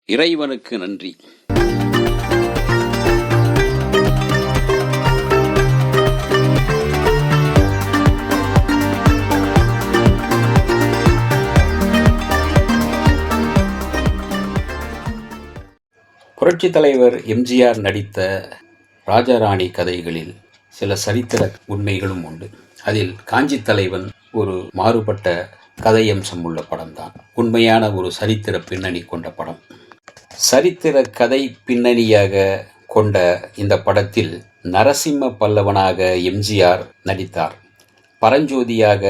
இறைவனுக்கு நன்றி. புரட்சித் தலைவர் எம்ஜிஆர் நடித்த ராஜாராணி கதைகளில் சில சரித்திர உண்மைகளும் உண்டு. அதில் காஞ்சி தலைவன் ஒரு மாறுபட்ட கதையம்சம் உள்ள படம்தான். உண்மையான ஒரு சரித்திர பின்னணி கொண்ட படம். சரித்திர கதை பின்னணியாக கொண்ட இந்த படத்தில் நரசிம்ம பல்லவனாக எம்ஜிஆர் நடித்தார். பரஞ்சோதியாக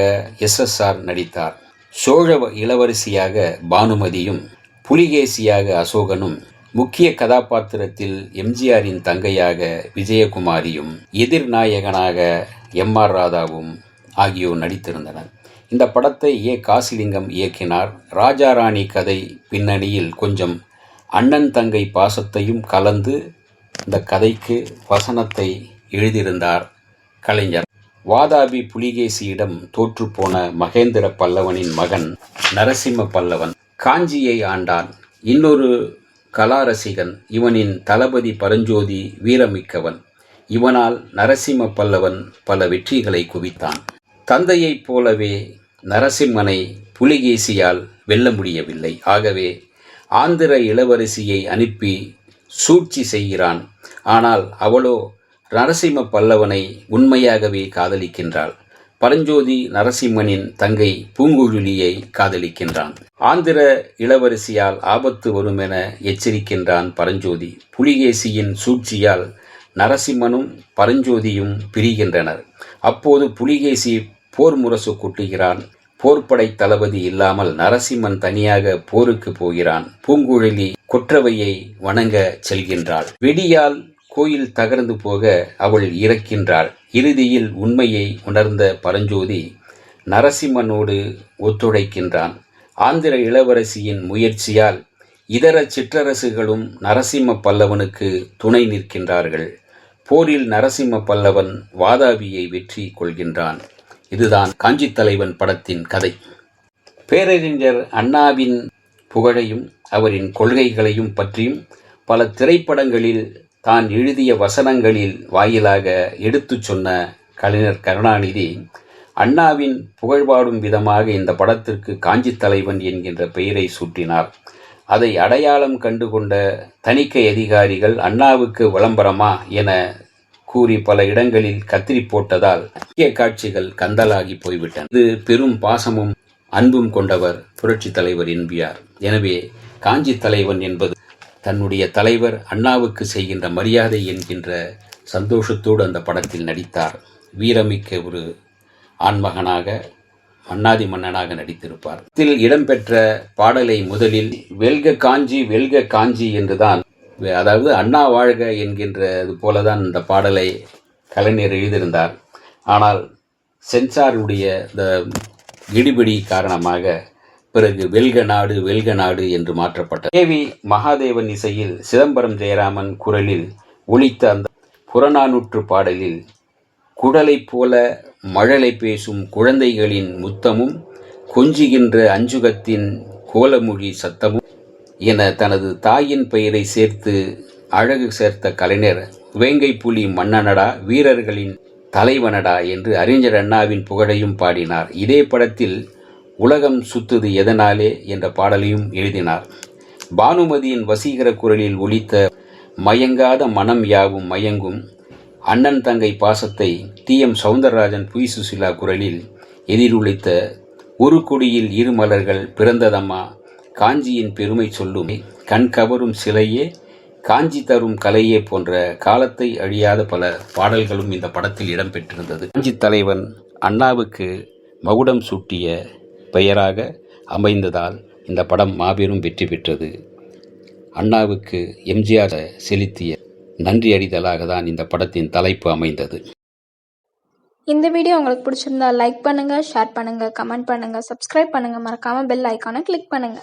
SSR நடித்தார். சோழ இளவரசியாக பானுமதியும் புலிகேசியாக அசோகனும் முக்கிய கதாபாத்திரத்தில் எம்ஜிஆரின் தங்கையாக விஜயகுமாரியும் எதிர்நாயகனாக MR ராதாவும் ஆகியோர் நடித்திருந்தனர். இந்த படத்தை காசிலிங்கம் இயக்கினார். ராஜாராணி கதை பின்னணியில் கொஞ்சம் அண்ணன் தங்கை பாசத்தையும் கலந்து இந்த கதைக்கு வசனத்தை எழுதியிருந்தார் கலைஞர். வாதாபி புலிகேசியிடம் தோற்றுப்போன மகேந்திர பல்லவனின் மகன் நரசிம்ம பல்லவன் காஞ்சியை ஆண்டான். இன்னொரு கலாரசிகன். இவனின் தளபதி பரஞ்சோதி வீரமிக்கவன். இவனால் நரசிம்ம பல்லவன் பல வெற்றிகளை குவித்தான். தந்தையைப் போலவே நரசிம்மனை புலிகேசியால் வெல்ல முடியவில்லை. ஆகவே ஆந்திர இளவரசியை அனுப்பி சூழ்ச்சி செய்கிறான். ஆனால் அவளோ நரசிம்ம பல்லவனை உண்மையாகவே காதலிக்கின்றாள். பரஞ்சோதி நரசிம்மனின் தங்கை பூங்குழலியை காதலிக்கின்றான். ஆந்திர இளவரசியால் ஆபத்து வரும் என எச்சரிக்கின்றான் பரஞ்சோதி. புலிகேசியின் சூழ்ச்சியால் நரசிம்மனும் பரஞ்சோதியும் பிரிகின்றனர். அப்போது புலிகேசி போர் முரசு கொட்டுகிறான். போர்ப்படை தளபதி இல்லாமல் நரசிம்மன் தனியாக போருக்கு போகிறான். பூங்குழலி கொற்றவையை வணங்க செல்கின்றாள். வெடியால் கோயில் தகர்ந்து போக அவள் இறக்கின்றாள். இறுதியில் உண்மையை உணர்ந்த பரஞ்சோதி நரசிம்மனோடு ஒத்துழைக்கின்றான். ஆந்திர இளவரசியின் முயற்சியால் இதர சிற்றரசுகளும் நரசிம்ம பல்லவனுக்கு துணை நிற்கின்றார்கள். போரில் நரசிம்ம பல்லவன் வாதாபியை வெற்றி கொள்கின்றான். இதுதான் காஞ்சி தலைவன் படத்தின் கதை. பேரறிஞர் அண்ணாவின் புகழையும் அவரின் கொள்கைகளையும் பற்றியும் பல திரைப்படங்களில் தான் எழுதிய வசனங்களில் வாயிலாக எடுத்துச் சொன்ன கலைஞர் கருணாநிதி அண்ணாவின் புகழ்பாடும் விதமாக இந்த படத்திற்கு காஞ்சி தலைவன் என்கின்ற பெயரை சூட்டினார். அதை அடையாளம் கண்டுகொண்ட தணிக்கை அதிகாரிகள் அண்ணாவுக்கு விளம்பரமா என கூறி பல இடங்களில் கத்திரி போட்டதால் முக்கிய காட்சிகள் கந்தலாகி போய்விட்டன. இது பெரும் பாசமும் அன்பும் கொண்டவர் புரட்சி தலைவர் எம்ஜிஆர். எனவே காஞ்சி தலைவன் என்பது தன்னுடைய தலைவர் அண்ணாவுக்கு செய்கின்ற மரியாதை என்கின்ற சந்தோஷத்தோடு அந்த படத்தில் நடித்தார். வீரமிக்க ஒரு ஆண்மகனாக மன்னாதி மன்னனாக நடித்திருப்பார். இதில் இடம்பெற்ற பாடலை முதலில் வெல்க காஞ்சி வெல்க காஞ்சி என்றுதான், அதாவது அண்ணா வாழ்க என்கின்றது போலதான் இந்த பாடலை கலைஞர் எழுதியிருந்தார். ஆனால் சென்சாருடைய இந்த இடிபிடி காரணமாக பிறகு வெல்க நாடு என்று மாற்றப்பட்டது. KV மகாதேவன் இசையில் சிதம்பரம் ஜெயராமன் குரலில் ஒலித்த அந்த புறநானூற்று பாடலில் குடலை போல மழலை பேசும் குழந்தைகளின் முத்தமும் கொஞ்சுகின்ற அஞ்சுகத்தின் கோலமொழி சத்தமும் என தனது தாயின் பெயரை சேர்த்து அழகு சேர்த்த கலைஞர் வேங்கை புலி மன்னனடா வீரர்களின் தலைவனடா என்று அறிஞர் அண்ணாவின் புகழையும் பாடினார். இதே படத்தில் உலகம் சுத்துது எதனாலே என்ற பாடலையும் எழுதினார். பானுமதியின் வசீகர குரலில் ஒலித்த மயங்காத மனம் யாவும் மயங்கும் அண்ணன் தங்கை பாசத்தை TM சௌந்தரராஜன் புய் சுசிலா குரலில் எதிரொலித்த ஒரு கொடியில் இரு மலர்கள் பிறந்ததம்மா காஞ்சியின் பெருமை சொல்லும் கண் கவரும் சிலையே காஞ்சி தரும் கலையே போன்ற காலத்தை அழியாத பல பாடல்களும் இந்த படத்தில் இடம்பெற்றிருந்தது. காஞ்சி தலைவன் அண்ணாவுக்கு மகுடம் சூட்டிய பெயராக அமைந்ததால் இந்த படம் மாபெரும் வெற்றி பெற்றது. அண்ணாவுக்கு எம்ஜிஆர் செலுத்திய நன்றி அறிதலாக தான் இந்த படத்தின் தலைப்பு அமைந்தது. இந்த வீடியோ உங்களுக்கு பிடிச்சிருந்தா லைக் பண்ணுங்க, ஷேர் பண்ணுங்க, கமெண்ட் பண்ணுங்க, சப்ஸ்கிரைப் பண்ணுங்க, மறக்காம பெல் ஐகானை கிளிக் பண்ணுங்க.